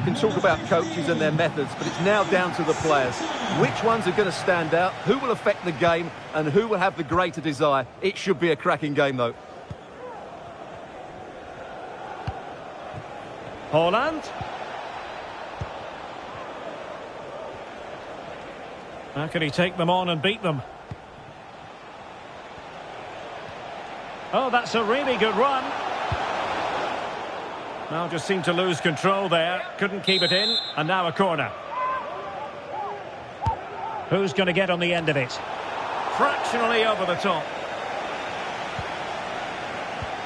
can talk about coaches and their methods, but it's now down to the players. Which ones are going to stand out, who will affect the game, and who will have the greater desire? It should be a cracking game, though. Haaland. How can he take them on and beat them? Oh, that's a really good run. Now just seemed to lose control there. Couldn't keep it in. And now a corner. Who's going to get on the end of it? Fractionally over the top.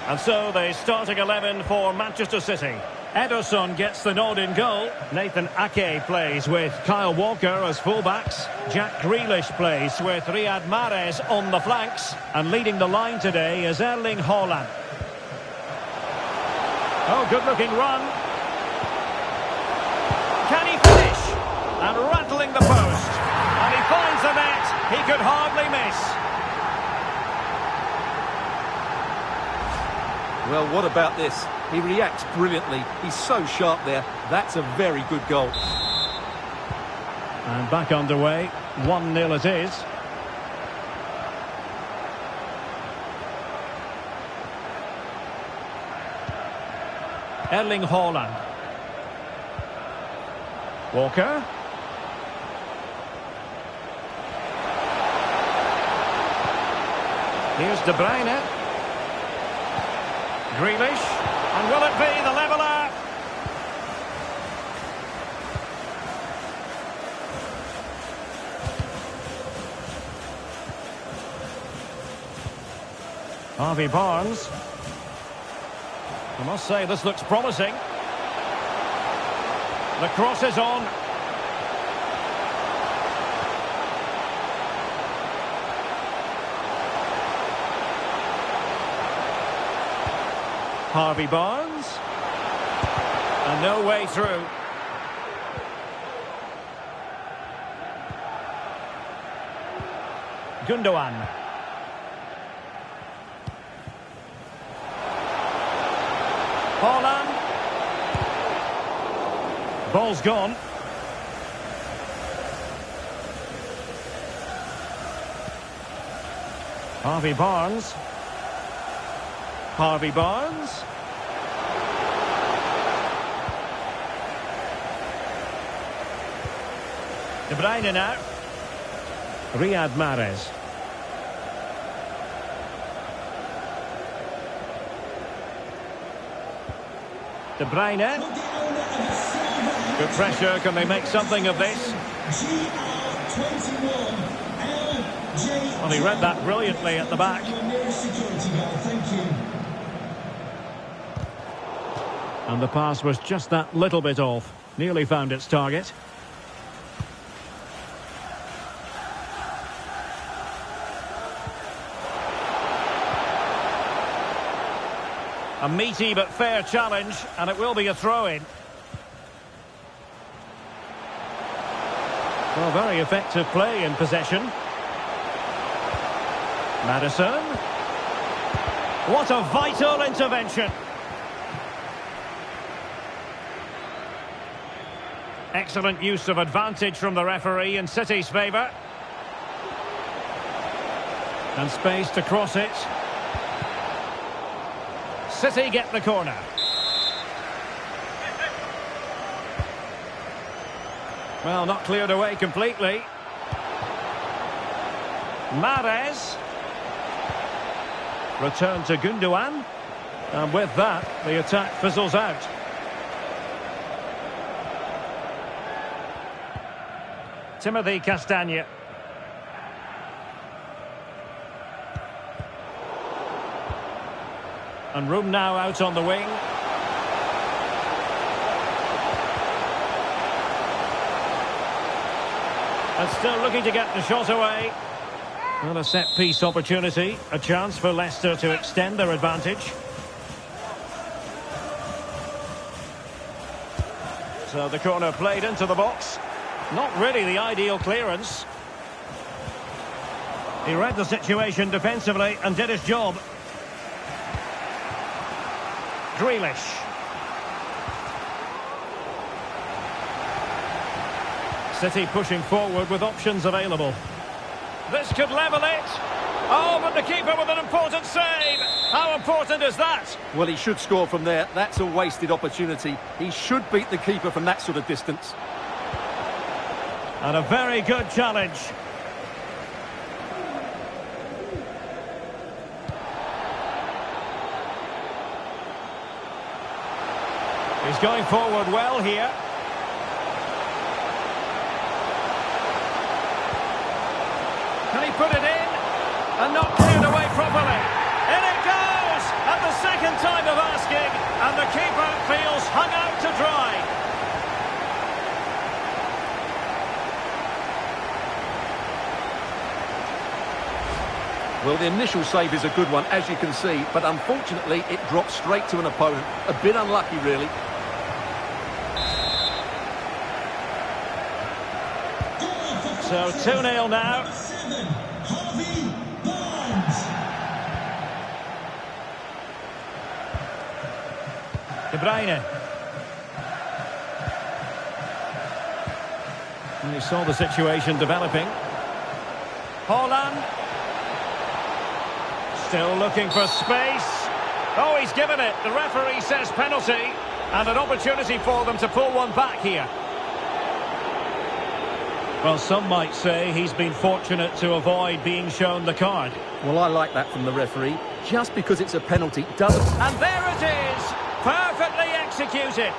And so the starting 11 for Manchester City. Ederson gets the nod in goal. Nathan Ake plays with Kyle Walker as fullbacks. Jack Grealish plays with Riyad Mahrez on the flanks. And leading the line today is Erling Haaland. Oh, good-looking run. Can he finish? And rattling the post. And he finds the net. He could hardly miss. Well, what about this? He reacts brilliantly. He's so sharp there. That's a very good goal. And back underway. 1-0 it is. Erling Haaland. Walker. Here's De Bruyne. Grealish. And will it be the leveller? Harvey Barnes. I must say, this looks promising. The cross is on. Harvey Barnes. And no way through. Gundogan. Haaland. Ball's gone. Harvey Barnes. Harvey Barnes. De Bruyne now. Riyad Mahrez. De Bruyne. Good pressure. Can they make something of this? Well, he read that brilliantly at the back. And the pass was just that little bit off. Nearly found its target. A meaty but fair challenge, and it will be a throw-in. Well, very effective play in possession. Maddison. What a vital intervention. Excellent use of advantage from the referee in City's favour. And space to cross it. City get the corner. Well, not cleared away completely. Mahrez. Return to Gundogan. And with that, the attack fizzles out. Timothy Castagne. And room now out on the wing. And still looking to get the shot away. Well, a set-piece opportunity. A chance for Leicester to extend their advantage. So the corner played into the box. Not really the ideal clearance. He read the situation defensively and did his job. Grealish. City pushing forward with options available. This could level it. Oh, but the keeper with an important save. How important is that? Well, he should score from there. That's a wasted opportunity. He should beat the keeper from that sort of distance. And a very good challenge. He's going forward well here. Can he put it in? And not cleared away properly. In it goes! At the second time of asking, and the keeper feels hung out to dry. Well, the initial save is a good one, as you can see, but unfortunately it drops straight to an opponent. A bit unlucky, really. So 2-0 now. De Bruyne. And you saw the situation developing. Haaland. Still looking for space. Oh, he's given it. The referee says penalty. And an opportunity for them to pull one back here. Well, some might say he's been fortunate to avoid being shown the card. Well, I like that from the referee. Just because it's a penalty doesn't... And there it is! Perfectly executed.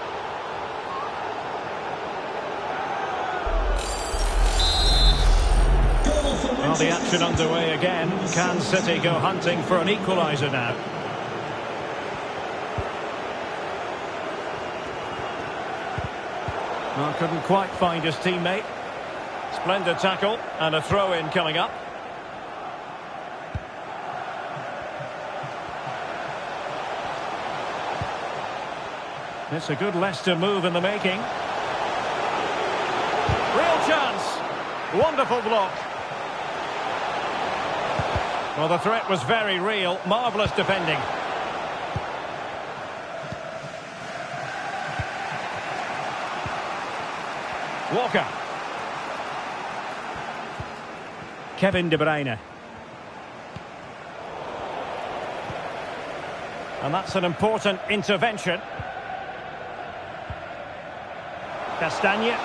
Well, the action underway again. Can City go hunting for an equaliser now? Well, couldn't quite find his teammate. Splendid tackle and a throw-in coming up. It's a good Leicester move in the making. Real chance. Wonderful block. Well, the threat was very real. Marvellous defending. Walker. Kevin De Bruyne. And that's an important intervention. Castagne.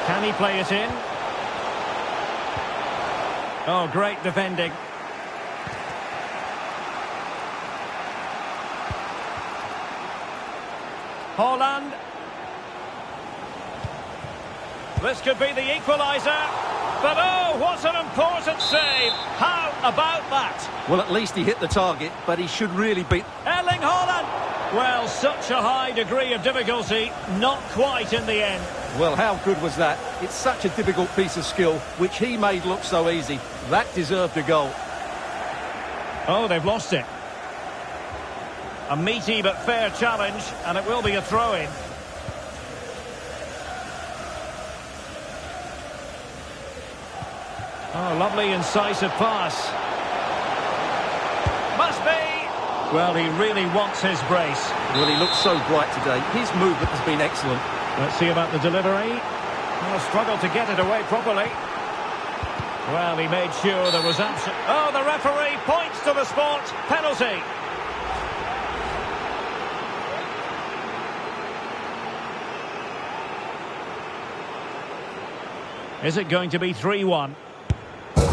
Can he play it in? Oh, great defending. Haaland. This could be the equaliser. But oh, what an important save. How about that? Well, at least he hit the target, but he should really beat... Erling Haaland. Well, such a high degree of difficulty, not quite in the end. Well, how good was that? It's such a difficult piece of skill, which he made look so easy. That deserved a goal. Oh, they've lost it. A meaty but fair challenge, and it will be a throw-in. Oh, lovely incisive pass. Must be. Well, he really wants his brace. Well, he looks so bright today. His movement has been excellent. Let's see about the delivery. Well, struggled to get it away properly. Well, he made sure there was absent. Oh, the referee points to the spot. Penalty. Is it going to be 3-1?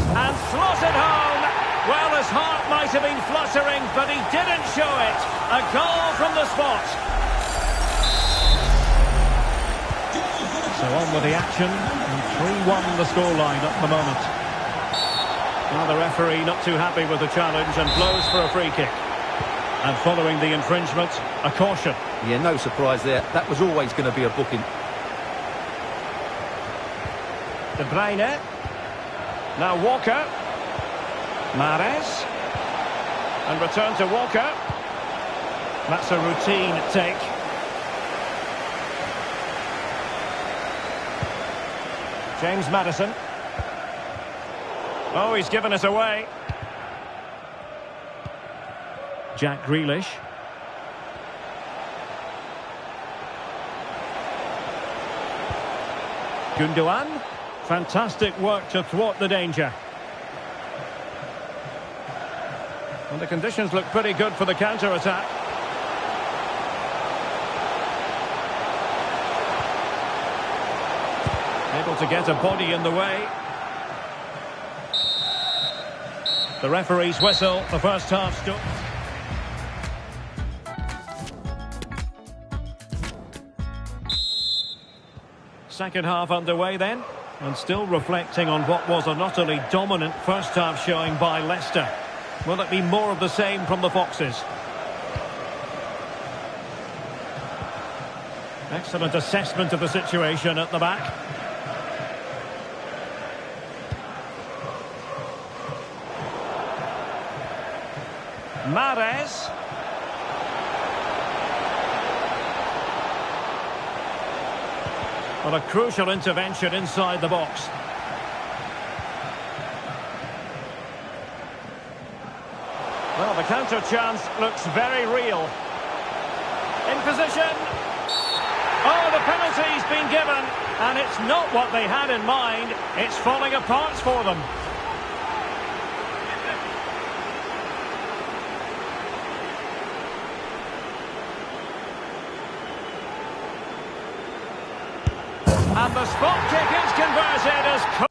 And slotted home. Well, his heart might have been fluttering, but he didn't show it. A goal from the spot. So on with the action. And 3-1 the scoreline at the moment. Now the referee not too happy with the challenge and blows for a free kick. And following the infringement, a caution. Yeah, no surprise there. That was always going to be a booking. De Bruyne. Now Walker. Mahrez. And return to Walker. That's a routine take. James Maddison. Oh, he's given it away. Jack Grealish. Gundogan. Fantastic work to thwart the danger. And the conditions look pretty good for the counter-attack. Able to get a body in the way. The referee's whistle, the first half stopped. Second half underway then, and still reflecting on what was an utterly dominant first half showing by Leicester. Will it be more of the same from the Foxes? Excellent assessment of the situation at the back. Mahrez. Well, a crucial intervention inside the box. Well, the counter chance looks very real. In position. Oh, the penalty's been given, and it's not what they had in mind. It's falling apart for them. And the spot kick is converted as...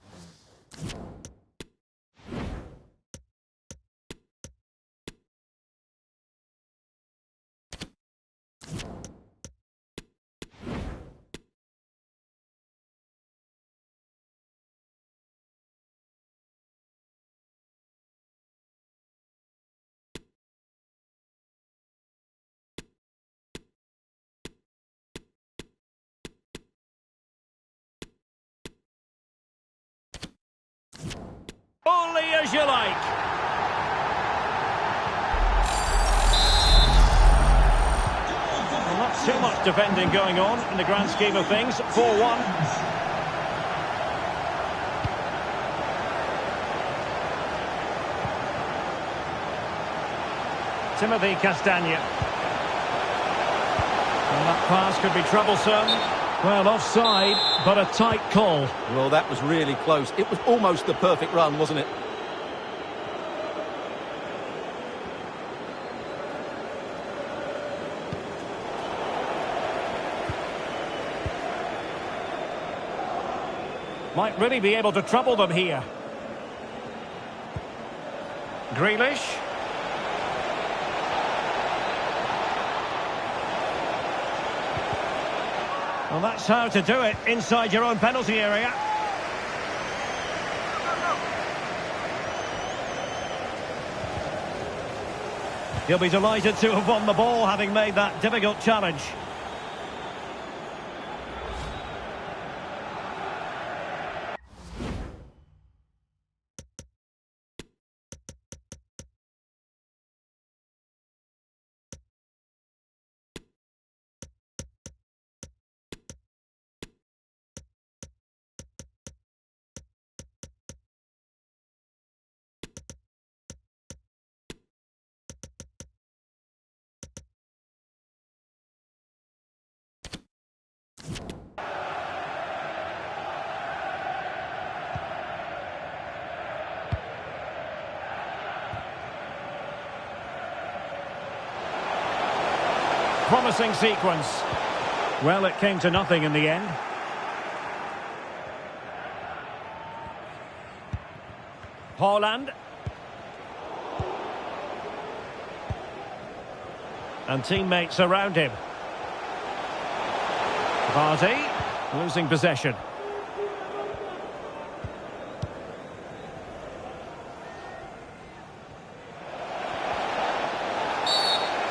Only as you like. Well, not too much defending going on in the grand scheme of things. 4-1. Timothy Castagne. And that pass could be troublesome. Well, offside, but a tight call. Well, that was really close. It was almost the perfect run, wasn't it? Might really be able to trouble them here. Grealish. Well, that's how to do it inside your own penalty area. He'll be delighted to have won the ball, having made that difficult challenge. Promising sequence. Well, it came to nothing in the end. Haaland. And teammates around him. Vardy losing possession.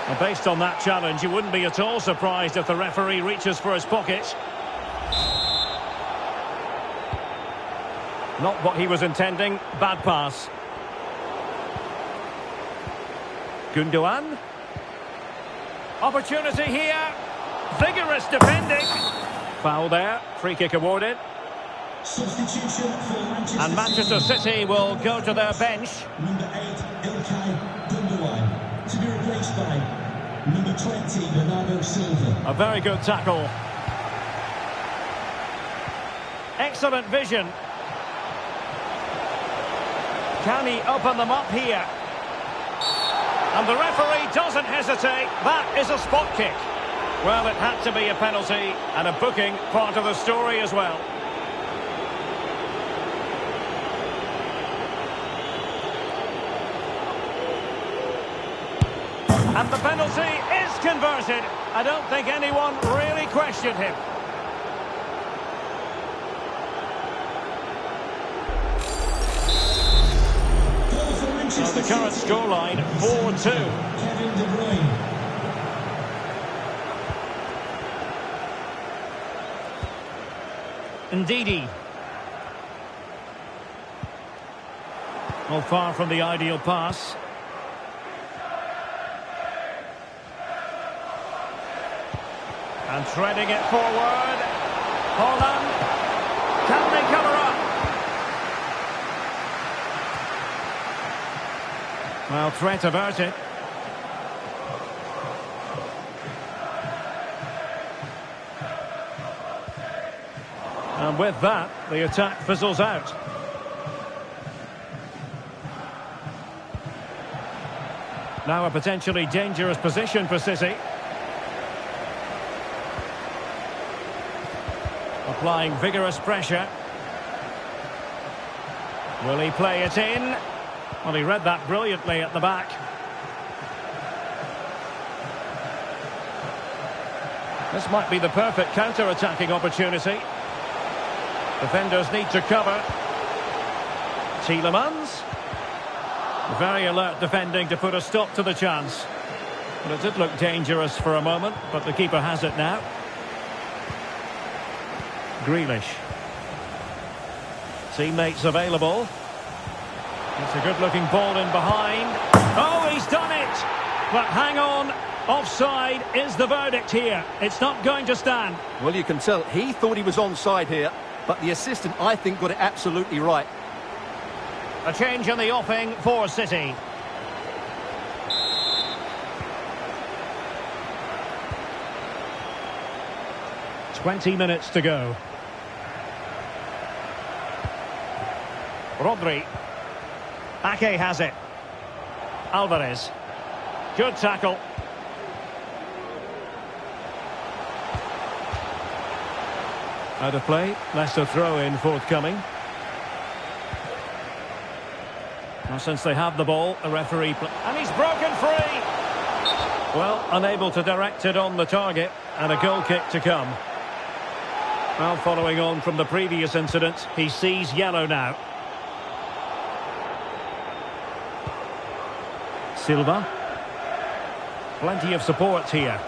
And based on that challenge, you wouldn't be at all surprised if the referee reaches for his pocket. Not what he was intending. Bad pass. Gundogan. Opportunity here. Vigorous defending. Foul there. Free kick awarded. Substitution for Manchester And Manchester City will go to their bench. Number 8, Ilkay Gundogan. To be replaced by number 20, Bernardo Silva. A very good tackle. Excellent vision. Can he open them up here? And the referee doesn't hesitate. That is a spot kick. Well, it had to be a penalty, and a booking part of the story as well. And the penalty is converted. I don't think anyone really questioned him. So the current scoreline, 4-2. Kevin De Bruyne. Ndidi. Well, far from the ideal pass. And threading it forward. Holland. Can they cover up? Well, threat averted. And with that, the attack fizzles out. Now a potentially dangerous position for City. Applying vigorous pressure. Will he play it in? Well, he read that brilliantly at the back. This might be the perfect counter-attacking opportunity. Defenders need to cover. Tielemans. Very alert defending to put a stop to the chance. But it did look dangerous for a moment, but the keeper has it now. Grealish. Teammates available. It's a good-looking ball in behind. Oh, he's done it! But hang on. Offside is the verdict here. It's not going to stand. Well, you can tell he thought he was onside here, but the assistant, I think, got it absolutely right. A change in the offing for City. "20 minutes to go. Rodri. Ake has it. Alvarez. Good tackle. Out of play. Leicester throw-in forthcoming. Now, since they have the ball, the referee... And he's broken free! Well, unable to direct it on the target. And a goal kick to come. Well, following on from the previous incident, he sees yellow now. Silva. Plenty of support here.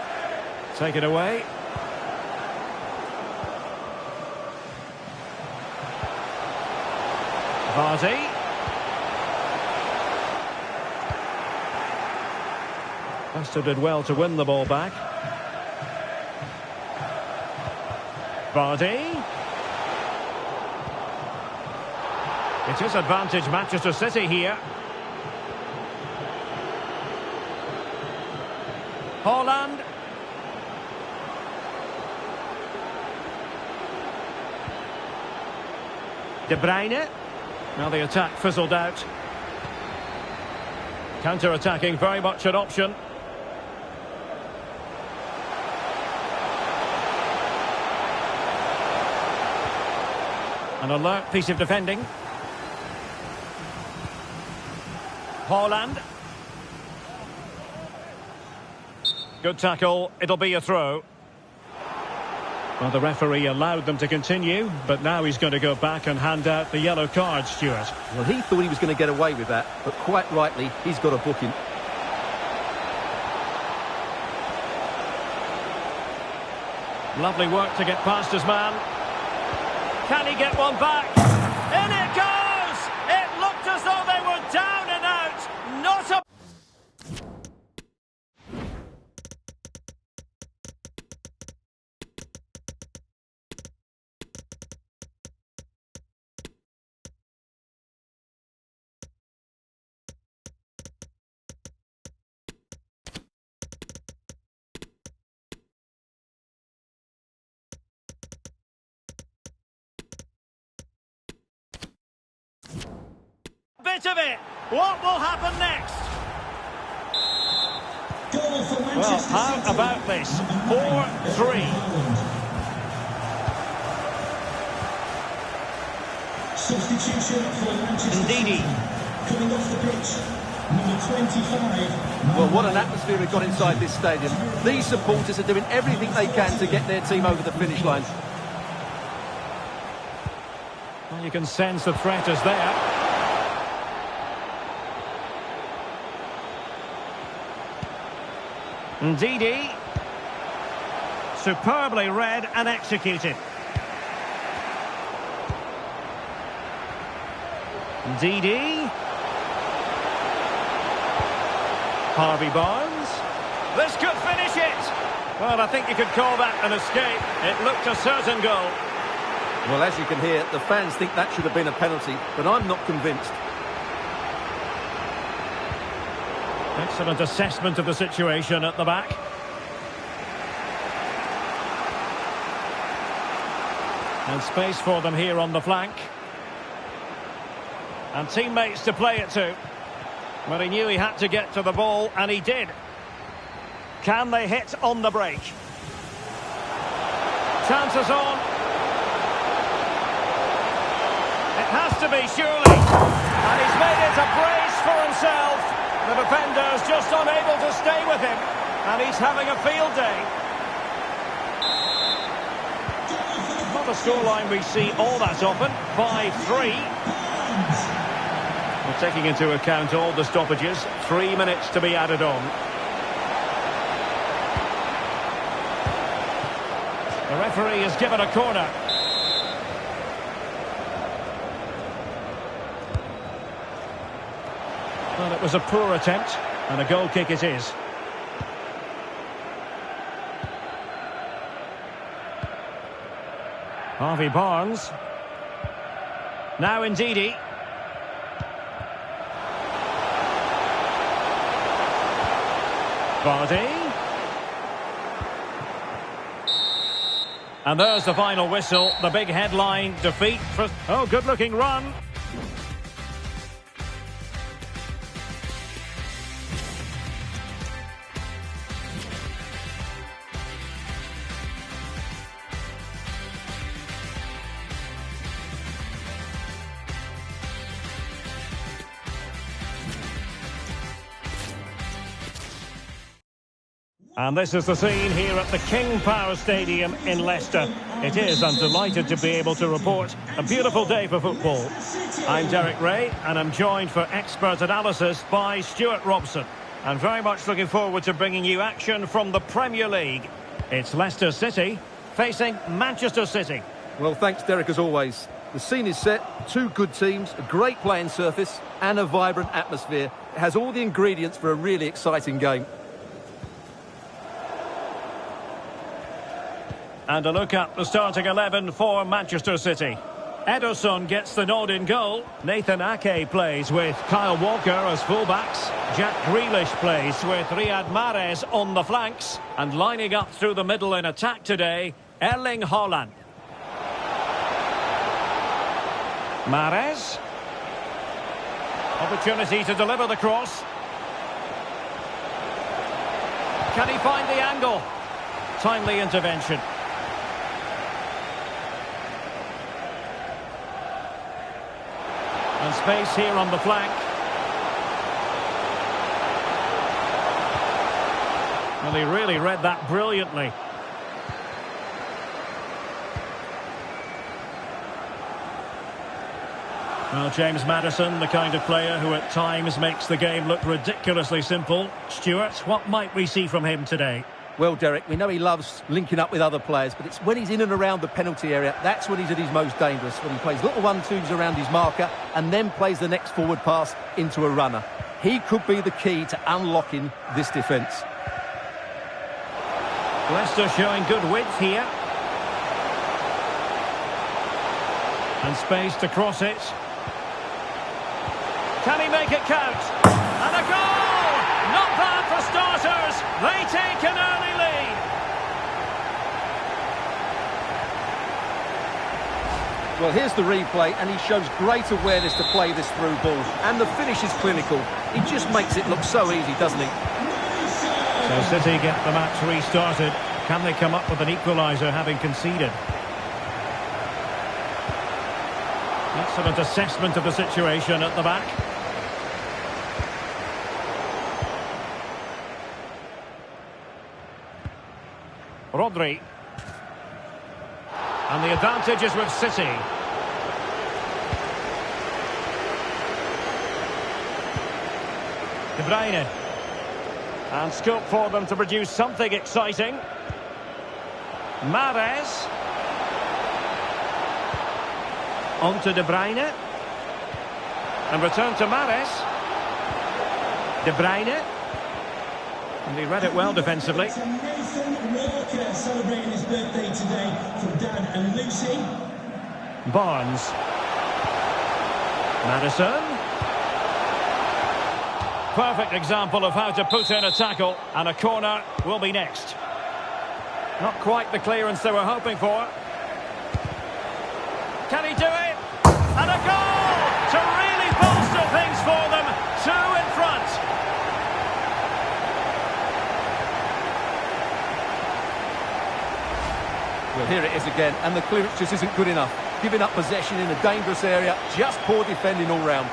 Take it away. Vardy. Leicester did well to win the ball back. Vardy. It is advantage Manchester City here. Holland. De Bruyne. Now the attack fizzled out. Counter-attacking, very much an option. An alert piece of defending. Holland. Good tackle, it'll be a throw. Well, the referee allowed them to continue, but now he's going to go back and hand out the yellow card, Stuart. Well, he thought he was going to get away with that, but quite rightly, he's got a booking. Lovely work to get past his man. Can he get one back? In it goes! It looked as though they were down and out. Not a... bit of it. What will happen next? Goal for Well, Manchester how City. about this? 4-3. Substitution for Manchester Ndidi. City. Coming off the pitch, number 25. Well, what an atmosphere we've got inside this stadium. These supporters are doing everything they can to get their team over the finish line. Well, you can sense the threat is there. Ndidi. Superbly read and executed. Ndidi. Harvey Barnes. This could finish it. Well, I think you could call that an escape. It looked a certain goal. Well, as you can hear, the fans think that should have been a penalty, but I'm not convinced. Excellent assessment of the situation at the back. And space for them here on the flank. And teammates to play it to. But he knew he had to get to the ball, and he did. Can they hit on the break? Chances on. It has to be, surely. And he's made it a brace for himself. The defender's just unable to stay with him. And he's having a field day. Not a scoreline we see all that often. 5-3. Well, taking into account all the stoppages, 3 minutes to be added on. The referee has given a corner. Well, it was a poor attempt, and a goal kick it is. Harvey Barnes. Now Ndidi. Vardy. And there's the final whistle. The big headline, defeat for... Oh, good-looking run. And this is the scene here at the King Power Stadium in Leicester. It is, I'm delighted to be able to report, a beautiful day for football. I'm Derek Ray, and I'm joined for expert analysis by Stuart Robson. And very much looking forward to bringing you action from the Premier League. It's Leicester City facing Manchester City. Well, thanks, Derek, as always. The scene is set, two good teams, a great playing surface, and a vibrant atmosphere. It has all the ingredients for a really exciting game. And a look at the starting 11 for Manchester City. Ederson gets the nod in goal. Nathan Ake plays with Kyle Walker as fullbacks. Jack Grealish plays with Riyad Mahrez on the flanks. And lining up through the middle in attack today, Erling Haaland. Mahrez. Opportunity to deliver the cross. Can he find the angle? Timely intervention. And space here on the flank. Well, he really read that brilliantly. Well, James Maddison, the kind of player who at times makes the game look ridiculously simple. Stuart, what might we see from him today? Well, Derek, we know he loves linking up with other players, but it's when he's in and around the penalty area, that's when he's at his most dangerous, when he plays little 1-2s around his marker and then plays the next forward pass into a runner. He could be the key to unlocking this defence. Leicester showing good width here. And space to cross it. Can he make it count? And a goal! Not bad for starters. They take an early lead. Well, here's the replay, and he shows great awareness to play this through ball. And the finish is clinical. He just makes it look so easy, doesn't he? So City get the match restarted. Can they come up with an equaliser having conceded? Excellent assessment of the situation at the back. Rodri. And the advantage is with City. De Bruyne. And scope for them to produce something exciting. Mahrez. On to De Bruyne. And return to Mahrez. De Bruyne. And he read it well defensively. Nathan Walker celebrating his birthday today from Dan and Lucy. Barnes. Maddison. Perfect example of how to put in a tackle, and a corner will be next. Not quite the clearance they were hoping for. Can he do it? And a goal to really bolster things for them. 2 in front. Well, here it is again, and the clearance just isn't good enough. Giving up possession in a dangerous area, just poor defending all round.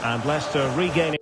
And Leicester regaining.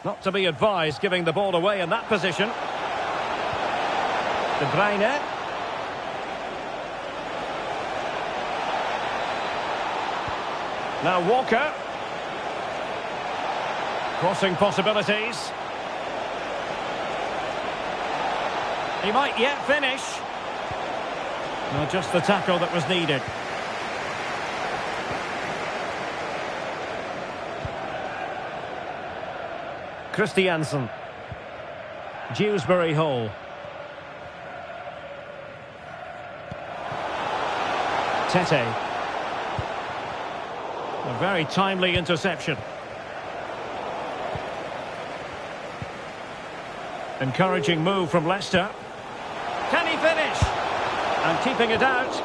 Not to be advised giving the ball away in that position. De Bruyne. Now Walker. Crossing possibilities. He might yet finish. No, just the tackle that was needed. Christiansen. Dewsbury Hall. Tete. A very timely interception. Encouraging move from Leicester. Can he finish? And keeping it out.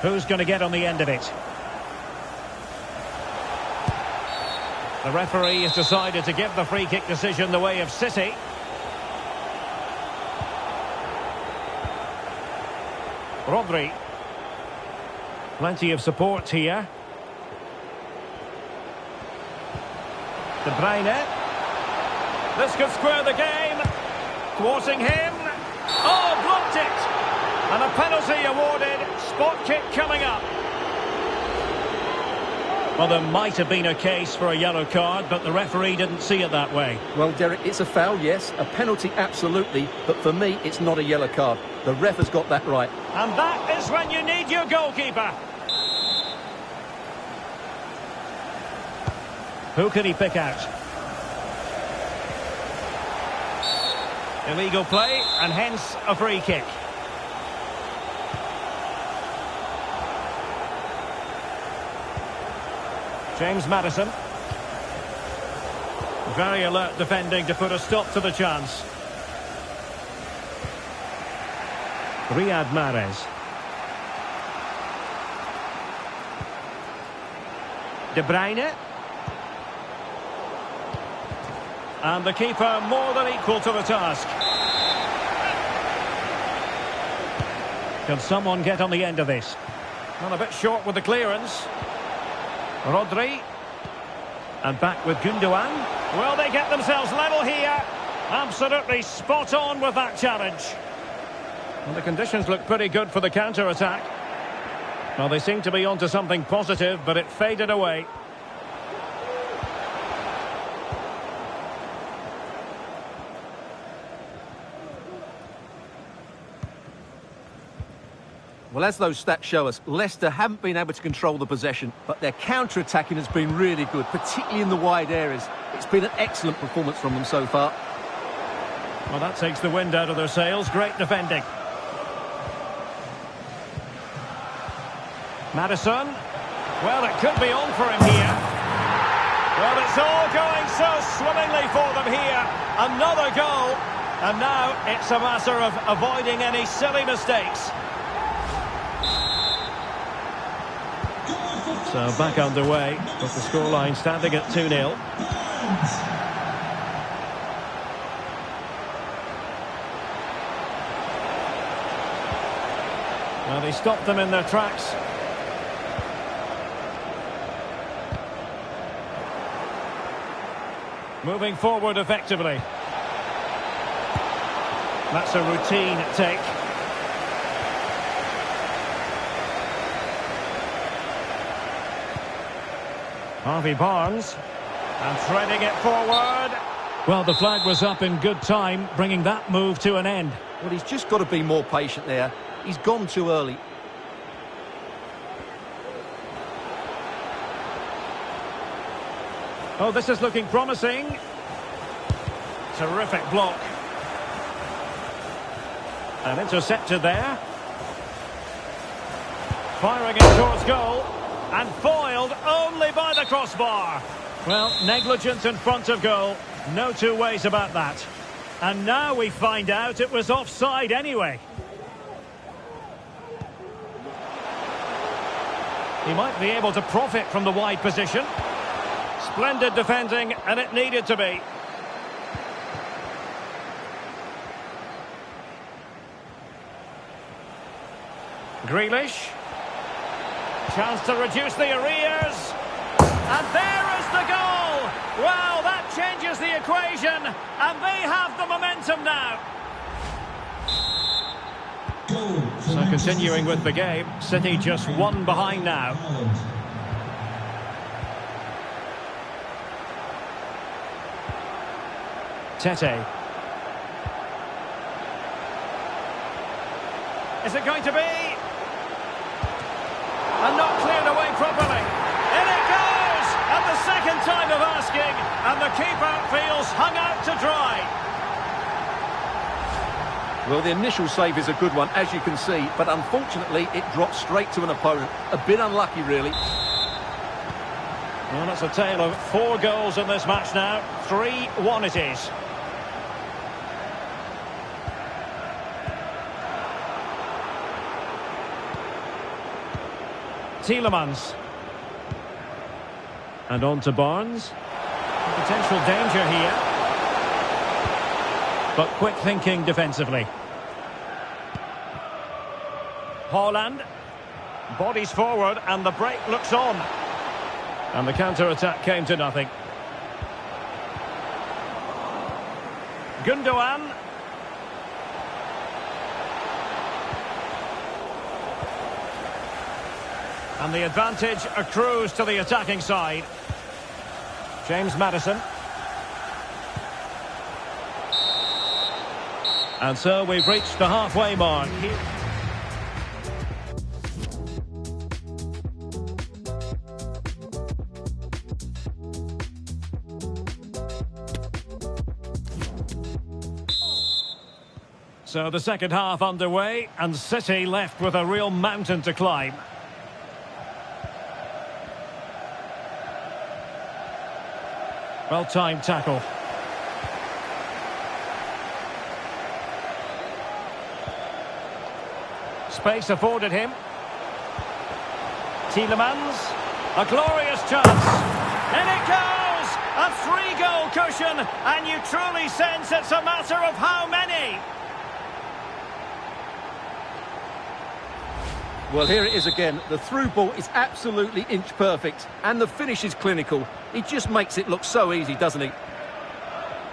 Who's going to get on the end of it? The referee has decided to give the free kick decision the way of City. Rodri. Plenty of support here. De Bruyne. This could square the game. Thwarting him. Oh, blocked it. And a penalty awarded. Spot kick coming up. Well, there might have been a case for a yellow card, but the referee didn't see it that way. Well, Derek, it's a foul, yes. A penalty, absolutely. But for me, it's not a yellow card. The ref has got that right. And that is when you need your goalkeeper. Who can he pick out? Illegal play, and hence a free kick. James Maddison. Very alert defending to put a stop to the chance. Riyad Mahrez. De Bruyne. And the keeper more than equal to the task. Can someone get on the end of this? Well, a bit short with the clearance. Rodri. And back with Gundogan. Well, they get themselves level here. Absolutely spot on with that challenge. Well, the conditions look pretty good for the counter-attack. Well, they seem to be onto something positive, but it faded away. Well, as those stats show us, Leicester haven't been able to control the possession, but their counter-attacking has been really good, particularly in the wide areas. It's been an excellent performance from them so far. Well, that takes the wind out of their sails. Great defending. Maddison. Well, it could be on for him here. Well, it's all going so swimmingly for them here. Another goal. And now it's a matter of avoiding any silly mistakes. So back underway with the scoreline standing at 2-0. Well, they stopped them in their tracks. Moving forward effectively. That's a routine take. Harvey Barnes, and threading it forward. Well, the flag was up in good time, bringing that move to an end. Well, he's just got to be more patient there. He's gone too early. Oh, this is looking promising. Terrific block. And intercepted there. Firing it towards goal. And foiled only by the crossbar. Well, negligence in front of goal. No two ways about that. And now we find out it was offside anyway. He might be able to profit from the wide position. Splendid defending, and it needed to be. Grealish. Chance to reduce the arrears. And there is the goal! Well, that changes the equation, and they have the momentum now. So continuing with the game, City just one behind now. Tete. Is it going to be? And not cleared away properly. In it goes! And the second time of asking, and the keeper feels hung out to dry. Well, the initial save is a good one, as you can see, but unfortunately it dropped straight to an opponent. A bit unlucky, really. Well, it's a tale of 4 goals in this match now. 3-1 it is. Tielemans. And on to Barnes. Potential danger here. But quick thinking defensively. Haaland. Bodies forward and the break looks on. And the counter-attack came to nothing. Gundogan. And the advantage accrues to the attacking side. James Maddison. And so we've reached the halfway mark. So the second half underway, and City left with a real mountain to climb. Well-timed tackle. Space afforded him. Tielemans. A glorious chance. In it goes! A 3-goal cushion, and you truly sense it's a matter of how many. Well, here it is again. The through ball is absolutely inch perfect, and the finish is clinical. He just makes it look so easy, doesn't he?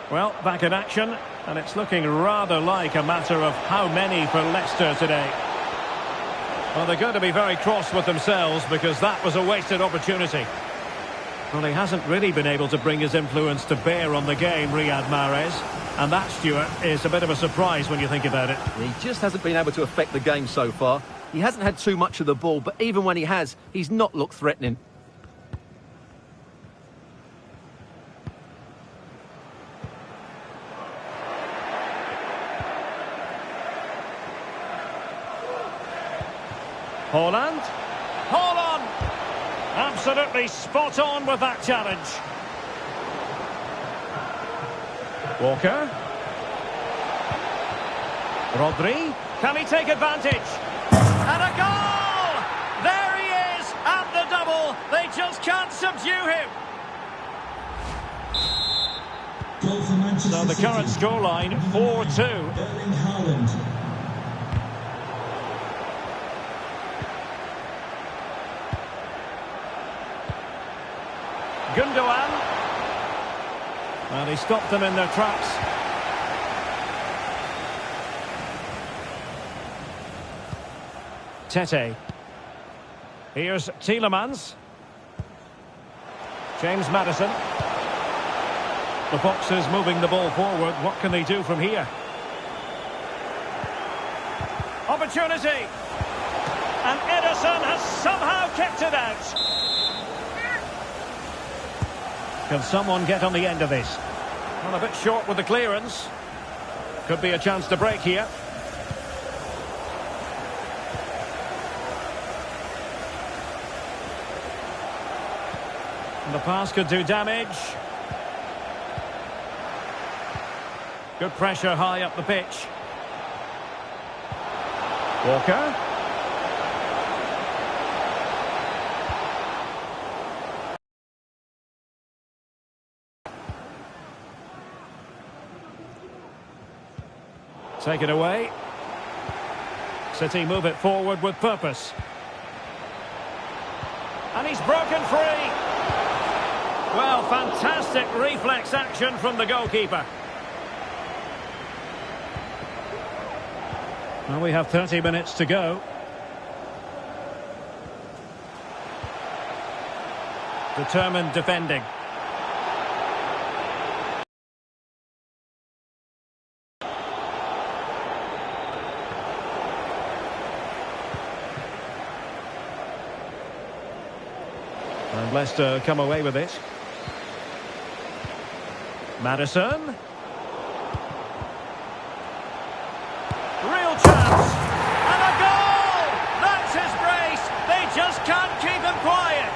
Well, back in action, and it's looking rather like a matter of how many for Leicester today. Well, they're going to be very cross with themselves because that was a wasted opportunity. Well, he hasn't really been able to bring his influence to bear on the game, Riyad Mahrez. And that, Stuart, is a bit of a surprise when you think about it. He just hasn't been able to affect the game so far. He hasn't had too much of the ball, but even when he has, he's not looked threatening. Haaland. Haaland! Absolutely spot on with that challenge. Walker. Rodri. Can he take advantage? And a goal! There he is at the double. They just can't subdue him. So the current scoreline 4-2. Gundogan. And he stopped them in their tracks. Tete. Here's Tielemans. James Maddison. The Foxes moving the ball forward. What can they do from here? Opportunity. And Ederson has somehow kept it out. Can someone get on the end of this? Well, a bit short with the clearance. Could be a chance to break here. The pass could do damage. Good pressure high up the pitch. Walker. Take it away. City move it forward with purpose. And he's broken free. Well, fantastic reflex action from the goalkeeper. Well, we have 30 minutes to go. Determined defending. And Leicester come away with it. Maddison. Real chance. And a goal! That's his brace. They just can't keep him quiet.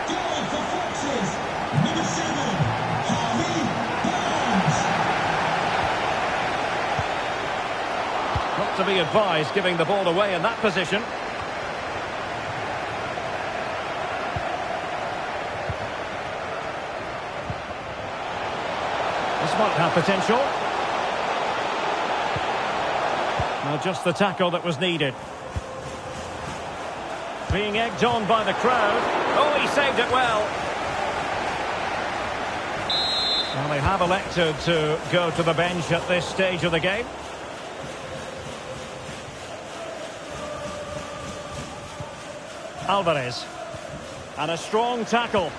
Goal for Foxes. Number 7, Harvey Barnes. Not to be advised giving the ball away in that position. This might have potential. Now just the tackle that was needed. Being egged on by the crowd. Oh, he saved it well. Well, they have elected to go to the bench at this stage of the game. Alvarez. And a strong tackle.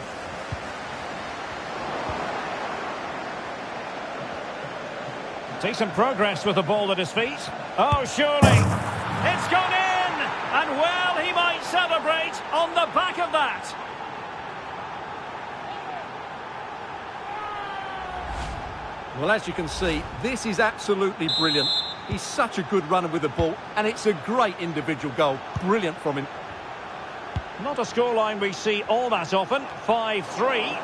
Decent progress with the ball at his feet. Oh, surely. It's gone in! And well, he might celebrate on the back of that. Well, as you can see, this is absolutely brilliant. He's such a good runner with the ball, and it's a great individual goal. Brilliant from him. Not a scoreline we see all that often. 5-3.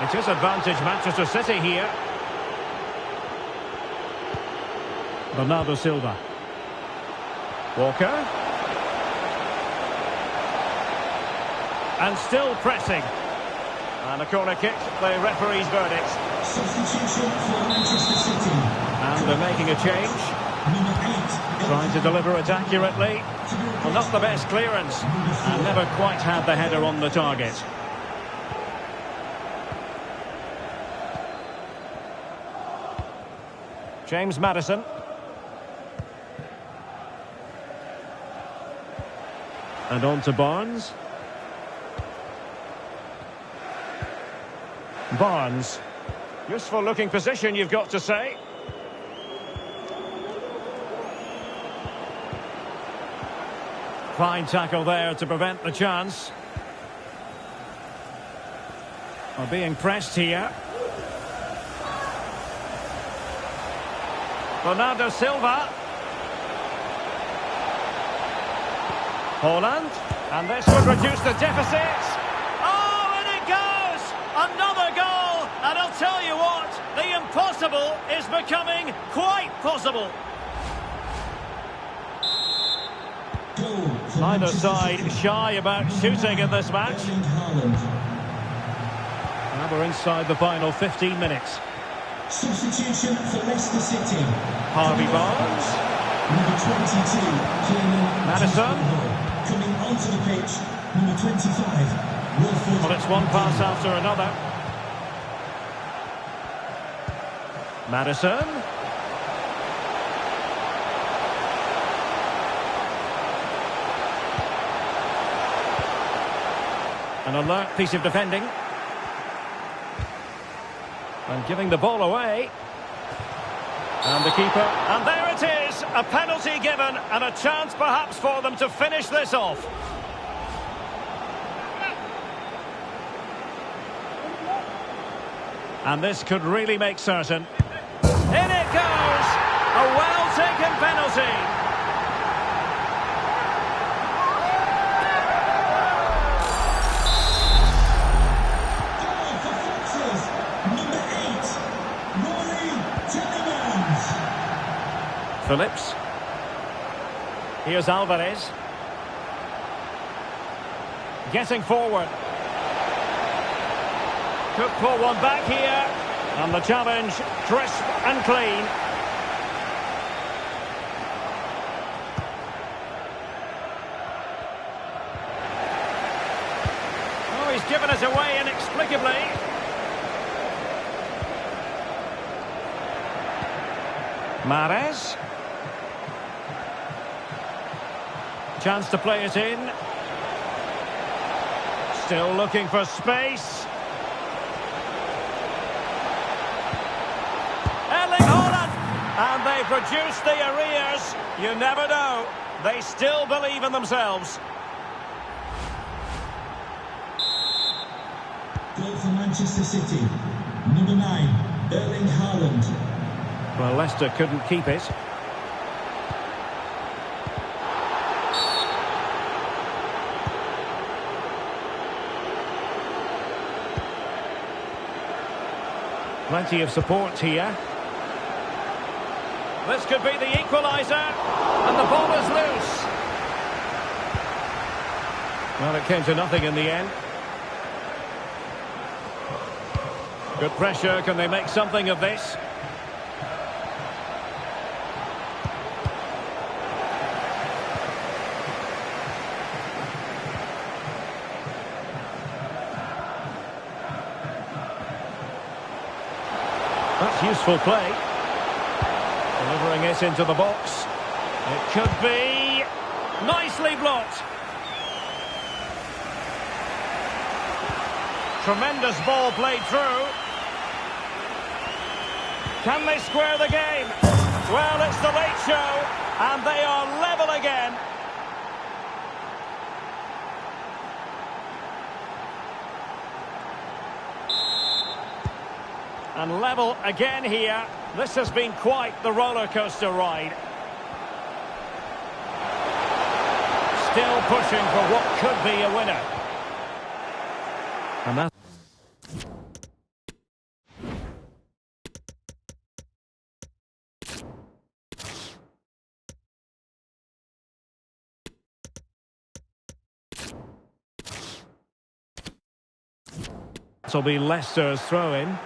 It is advantage Manchester City here. Bernardo Silva. Walker. And still pressing. And a corner kick, the referee's verdict. Substitution for Manchester City. And they're making a change. Number 8. Trying to deliver it accurately. Well, not the best clearance. And never quite had the header on the target. James Maddison. And on to Barnes. Barnes. Useful looking position, you've got to say. Fine tackle there to prevent the chance. Are being pressed here. Bernardo Silva. Holland. And this would reduce the deficit. Oh, and it goes! Another goal! And I'll tell you what, the impossible is becoming quite possible. Neither side shy about shooting in this match. Now we're inside the final 15 minutes. Substitution for Leicester City. Harvey Barnes. Number 22, Maddison. Coming onto the pitch, number 25, Wilfred. Well, it's one pass after another. Maddison. An alert piece of defending. And giving the ball away. And the keeper. And there it is. A penalty given and a chance perhaps for them to finish this off. And this could really make certain. In it goes. A well-taken penalty. Phillips. Here's Alvarez. Getting forward. Could pull one back here. And the challenge, crisp and clean. Oh, he's given us away inexplicably. Mahrez. Chance to play it in. Still looking for space. Erling Haaland! And they produce the arrears. You never know. They still believe in themselves. Goal for Manchester City. Number 9, Erling Haaland. Well, Leicester couldn't keep it. Plenty of support here. This could be the equaliser. And the ball is loose. Well, it came to nothing in the end. Good pressure. Can they make something of this? That's useful play. Delivering it into the box. It could be nicely blocked. Tremendous ball played through. Can they square the game? Well, it's the late show, and they are level again. And level again here. This has been quite the roller coaster ride. Still pushing for what could be a winner. And that's will be Leicester's throw-in.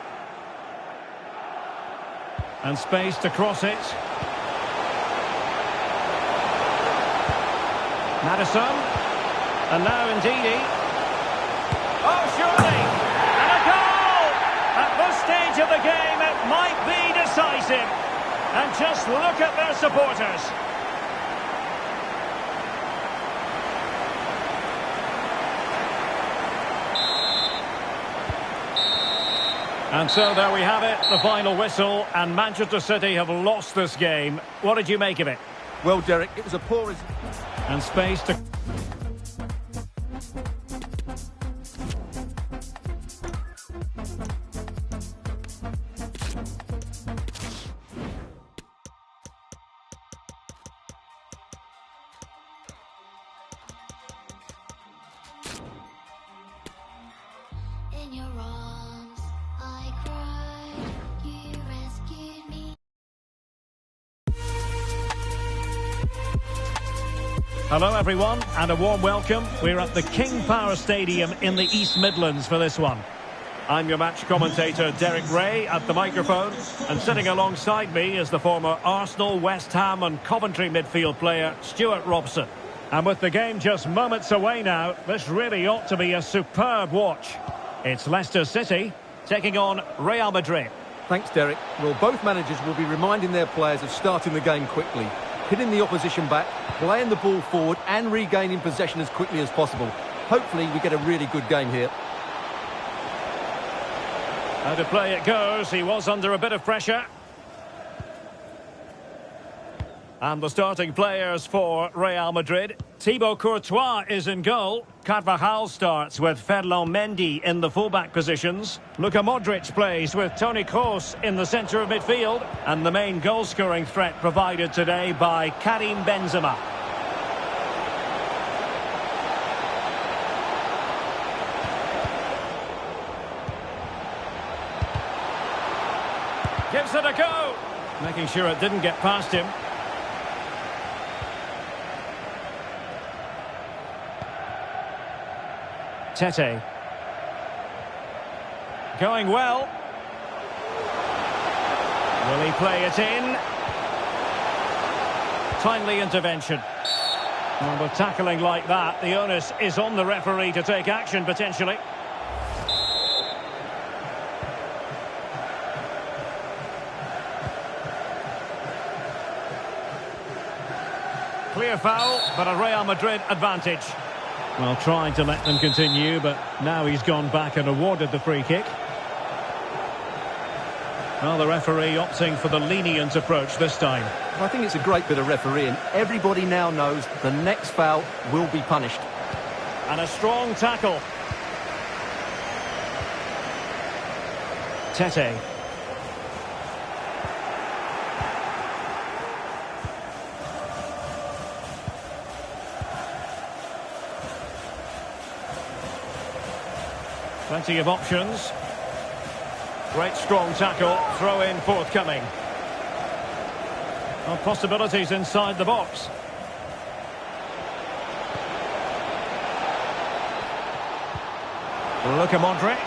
And space to cross it. Maddison. And now Ndidi. Oh, surely! And a goal! At this stage of the game, it might be decisive. And just look at their supporters. And so there we have it, the final whistle, and Manchester City have lost this game. What did you make of it? Well, Derek, it was a poor... And space to... In your arms, I cried, you rescued me. Hello everyone, and a warm welcome. We're at the King Power Stadium in the East Midlands for this one. I'm your match commentator Derek Ray at the microphone, and sitting alongside me is the former Arsenal, West Ham and Coventry midfield player Stuart Robson. And with the game just moments away now, this really ought to be a superb watch. It's Leicester City taking on Real Madrid. Thanks, Derek. Well, both managers will be reminding their players of starting the game quickly, hitting the opposition back, playing the ball forward and regaining possession as quickly as possible. Hopefully we get a really good game here. How to play it goes. He was under a bit of pressure. And the starting players for Real Madrid. Thibaut Courtois is in goal. Carvajal starts with Ferland Mendy in the fullback positions. Luka Modric plays with Toni Kroos in the centre of midfield. And the main goal-scoring threat provided today by Karim Benzema. Gives it a go. Making sure it didn't get past him. Tete. Going well. Will he play it in? Timely intervention. Well, with tackling like that, the onus is on the referee to take action, potentially. Clear foul, but a Real Madrid advantage. Well, trying to let them continue, but now he's gone back and awarded the free kick. Well, the referee opting for the lenient approach this time. I think it's a great bit of refereeing. Everybody now knows the next foul will be punished. And a strong tackle. Tete. Plenty of options. Great strong tackle, throw in forthcoming. Well, possibilities inside the box. Luka Modric.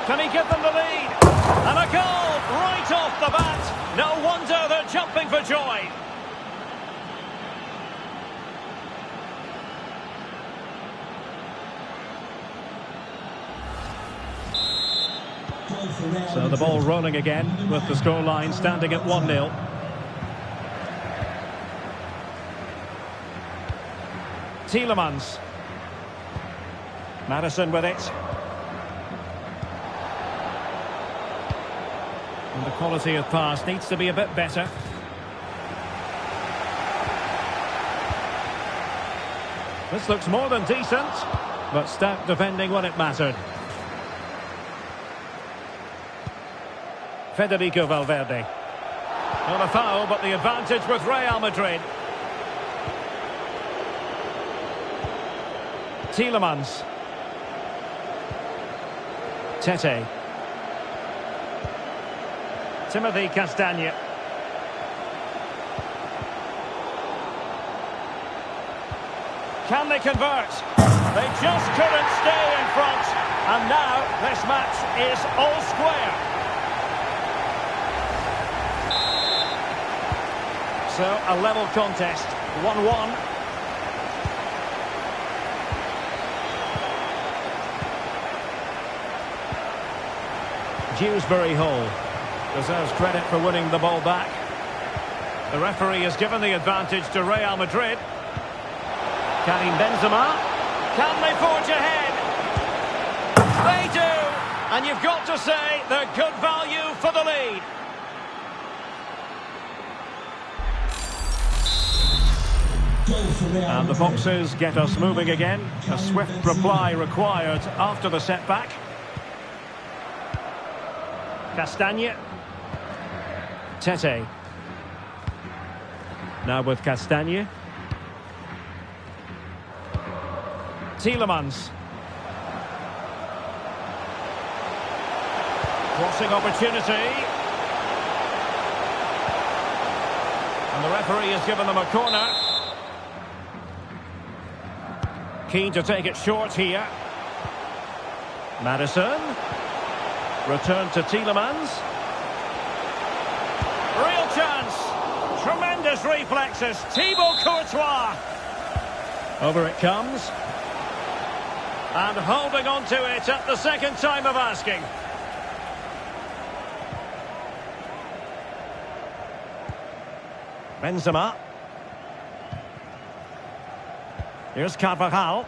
Can he give them the lead? And a goal right off the bat. No wonder they're jumping for joy. So the ball rolling again with the scoreline standing at 1-0. Tielemans. Madison with it. And the quality of pass needs to be a bit better. This looks more than decent, but stout defending when it mattered. Federico Valverde. Not a foul, but the advantage with Real Madrid. Tielemans. Tete. Timothy Castagne. Can they convert? They just couldn't stay in front. And now this match is all square. So, a level contest, 1-1. Dewsbury Hall deserves credit for winning the ball back. The referee has given the advantage to Real Madrid. Karim Benzema. Can they forge ahead? They do! And you've got to say they're good value for the lead. And the boxes get us moving again. A swift reply required after the setback. Castagne. Tete. Now with Castagne. Tielemans. Crossing opportunity. And the referee has given them a corner. Keen to take it short here. Madison. Return to Tielemans. Real chance. Tremendous reflexes. Thibaut Courtois. Over it comes. And holding on to it at the second time of asking. Benzema. Here's Carvajal.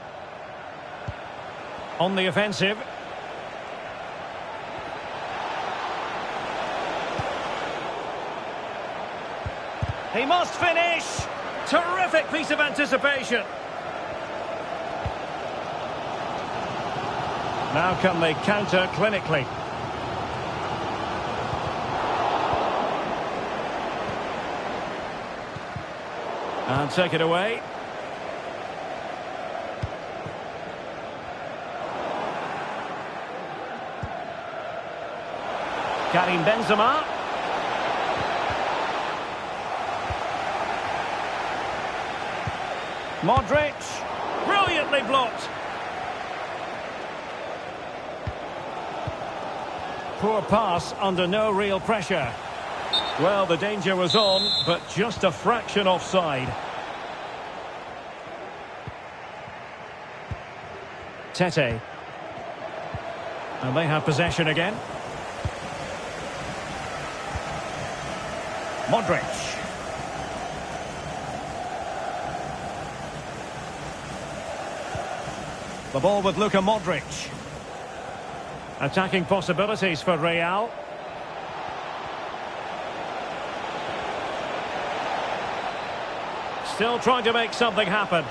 On the offensive. He must finish. Terrific piece of anticipation. Now can they counter clinically? And take it away. Karim Benzema. Modric. Brilliantly blocked. Poor pass under no real pressure. Well, the danger was on, but just a fraction offside. Tete. And they have possession again. Modric. The ball with Luka Modric. Attacking possibilities for Real. Still trying to make something happen.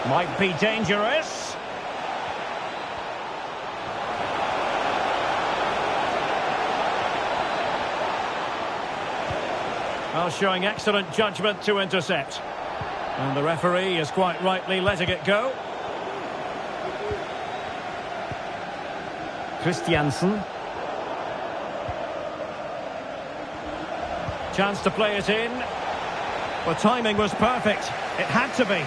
Might be dangerous. Well, showing excellent judgment to intercept. And the referee is quite rightly letting it go. Christiansen. Chance to play it in. The timing was perfect. It had to be.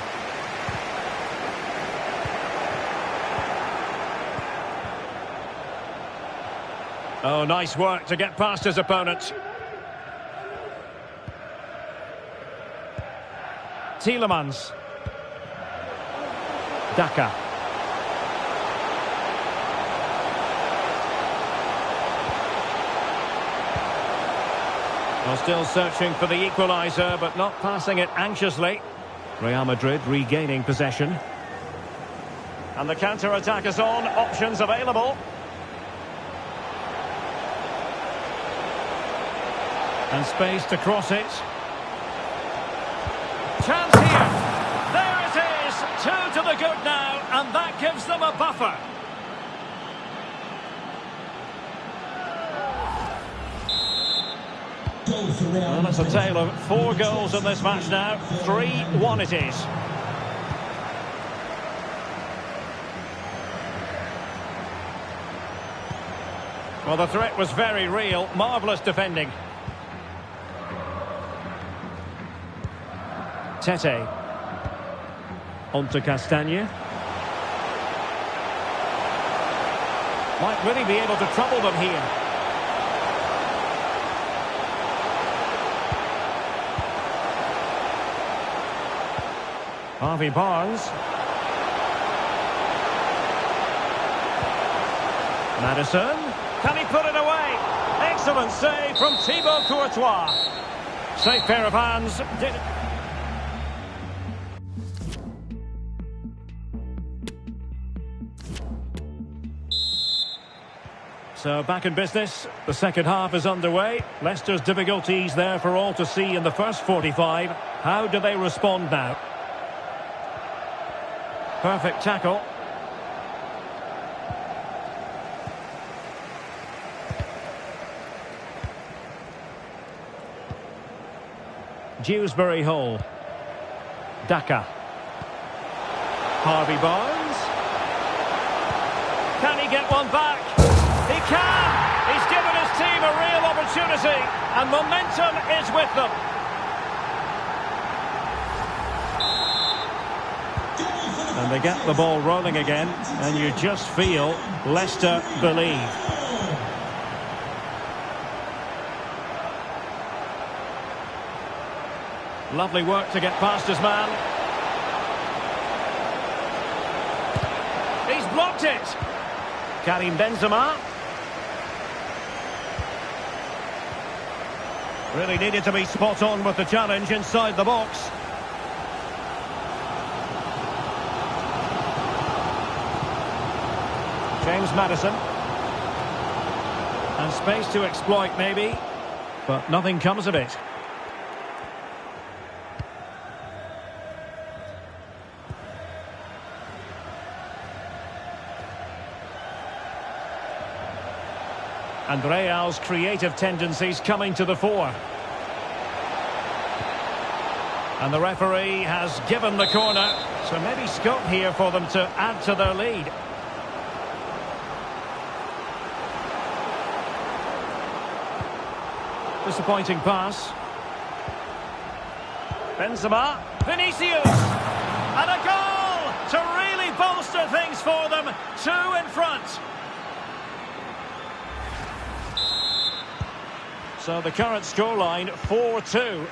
Oh, nice work to get past his opponent. Tielemans. Daka. Well, still searching for the equaliser, but not passing it anxiously. Real Madrid regaining possession. And the counter-attack is on. Options available. And space to cross it. Chance here. There it is. 2 to the good now, and that gives them a buffer. Well, it's a tale of 4 goals in this match now. 3-1 it is. Well, the threat was very real. Marvellous defending. Tete. On to Castagne. Might really be able to trouble them here. Harvey Barnes. Maddison. Can he put it away? Excellent save from Thibaut Courtois. Safe pair of hands. So back in business, the second half is underway. Leicester's difficulties there for all to see in the first 45. How do they respond now? Perfect tackle. Dewsbury Hall. Daka. Harvey Barnes. Can he get one back? He can! He's given his team a real opportunity, and momentum is with them. And they get the ball rolling again, and you just feel Leicester believe. Lovely work to get past his man. He's blocked it. Karim Benzema. Really needed to be spot on with the challenge inside the box. James Maddison. And space to exploit maybe, but nothing comes of it. And Real's creative tendencies coming to the fore. And the referee has given the corner, so maybe scope here for them to add to their lead. Disappointing pass. Benzema. Vinicius. And a goal to really bolster things for them. 2 in front. So the current scoreline 4-2.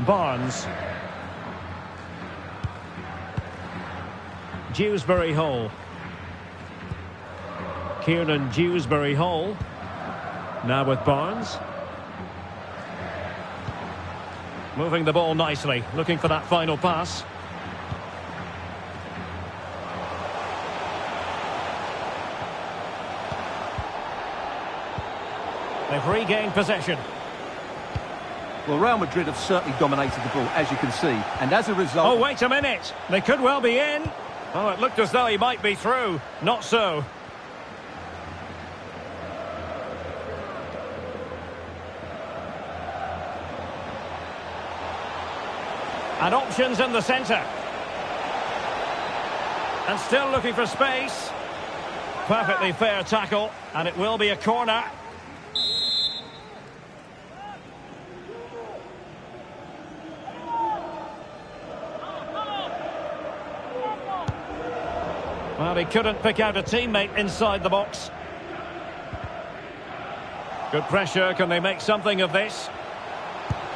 Barnes. Dewsbury Hall. Kieran Dewsbury Hall. Now with Barnes. Moving the ball nicely, looking for that final pass. They've regained possession. Well, Real Madrid have certainly dominated the ball, as you can see. And as a result... Oh, wait a minute. They could well be in. Oh, it looked as though he might be through. Not so. And options in the centre. And still looking for space. Perfectly fair tackle. And it will be a corner. Well, he couldn't pick out a teammate inside the box. Good pressure. Can they make something of this?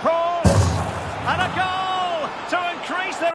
Cross! And a goal to increase their...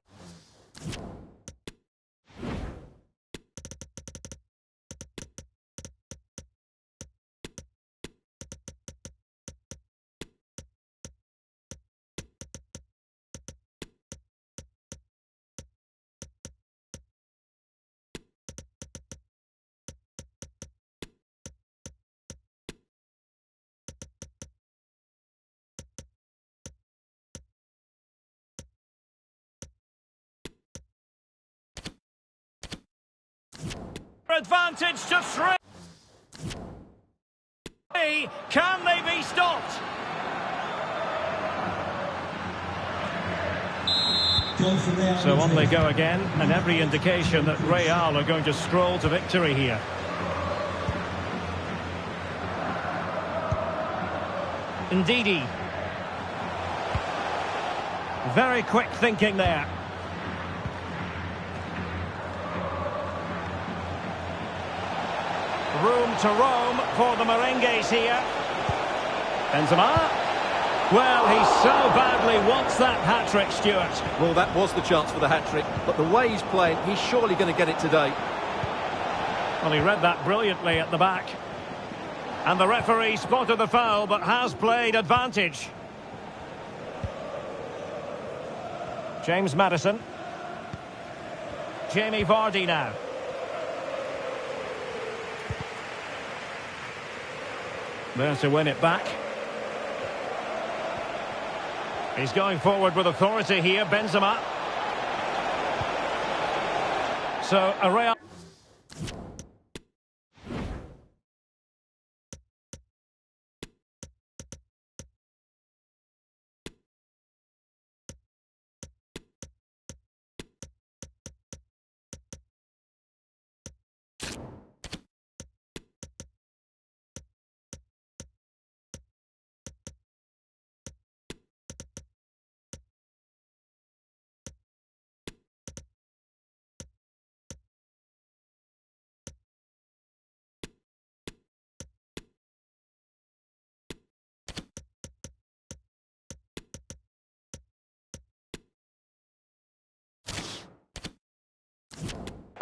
Advantage to 3. Can they be stopped? So on they go again, and every indication that Real are going to stroll to victory here. Ndidi. Very quick thinking there. Room to roam for the merengues here. Benzema. Well, he so badly wants that hat-trick, Stuart. Well, that was the chance for the hat-trick, but the way he's playing, he's surely going to get it today. Well, he read that brilliantly at the back. And the referee spotted the foul, but has played advantage. James Maddison. Jamie Vardy now. There to win it back. He's going forward with authority here, Benzema. So, a Real...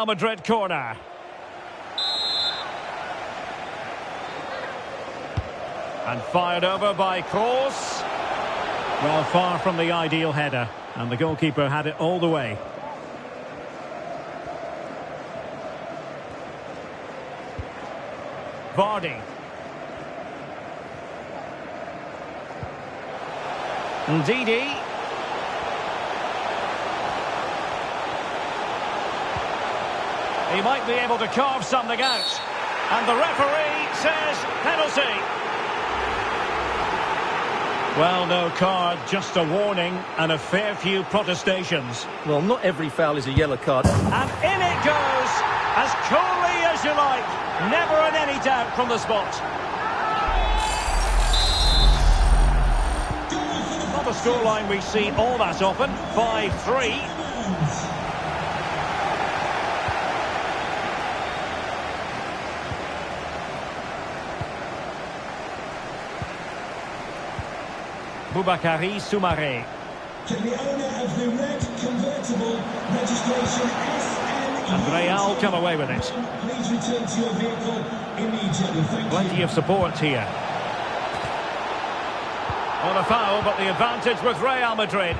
Madrid corner. And fired over by Kroos. Well, far from the ideal header. And the goalkeeper had it all the way. Vardy. Ndidi. He might be able to carve something out. And the referee says penalty. Well, no card, just a warning and a fair few protestations. Well, not every foul is a yellow card. And in it goes, as coolly as you like. Never in any doubt from the spot. Not a scoreline we see all that often. 5-3. Boubakary Soumaré. Can the owner of the red convertible registration SNE And Real come away with it. please return to your vehicle immediately. Thank Plenty you. of support here. On a foul, but the advantage with Real Madrid.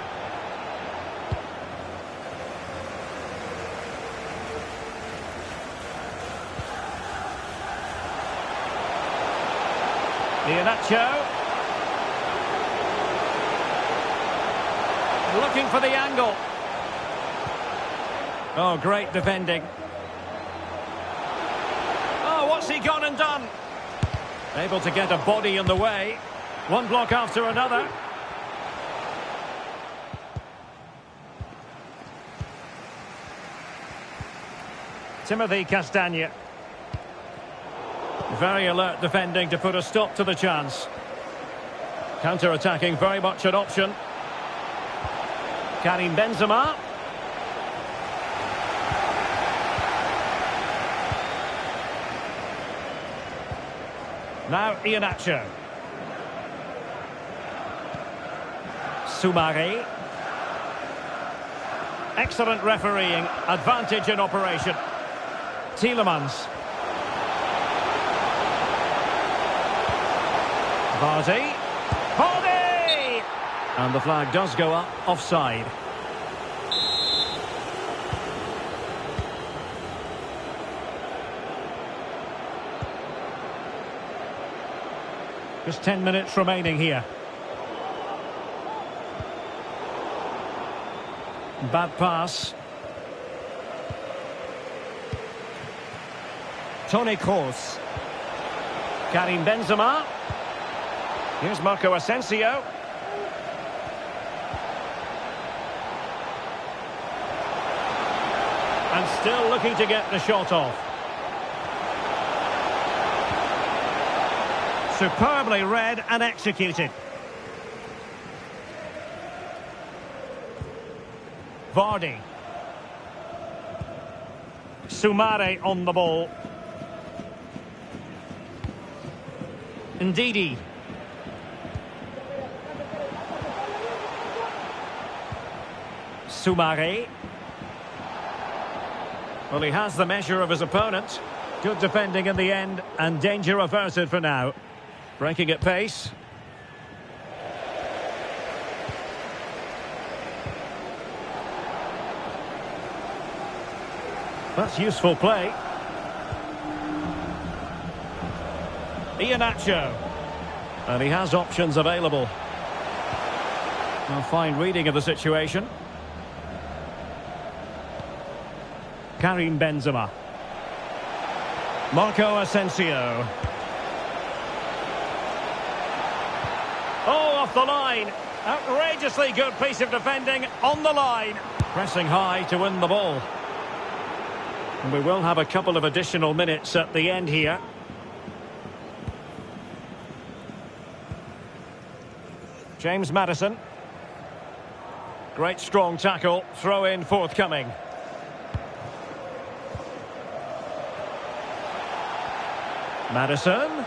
Iheanacho. Looking for the angle. Oh, great defending. Oh, what's he gone and done? Able to get a body in the way. One block after another. Timothy Castagne. Very alert defending to put a stop to the chance. Counter-attacking, very much an option. Karim Benzema. Now Iheanacho. Soumaré. Excellent refereeing. Advantage in operation. Tielemans. Vardy. Vardy! And the flag does go up, offside. Just 10 minutes remaining here. Bad pass. Toni Kroos. Karim Benzema. Here's Marco Asensio. And still looking to get the shot off. Superbly read and executed. Vardy. Soumaré on the ball. Ndidi. Soumaré. Well, he has the measure of his opponent. Good defending in the end, and danger averted for now. Breaking at pace. That's useful play. Iheanacho. And he has options available. A fine reading of the situation. Karim Benzema. Marco Asensio. Oh, off the line. Outrageously good piece of defending on the line. Pressing high to win the ball. And we will have a couple of additional minutes at the end here. James Maddison. Great strong tackle. Throw in forthcoming. Maddison.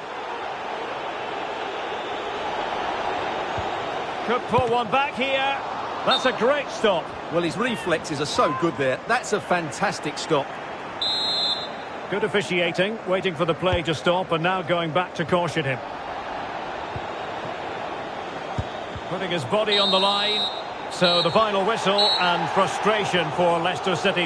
Could pull one back here. That's a great stop. Well, his reflexes are so good there. That's a fantastic stop. Good officiating, waiting for the play to stop and now going back to caution him. Putting his body on the line. So the final whistle and frustration for Leicester City.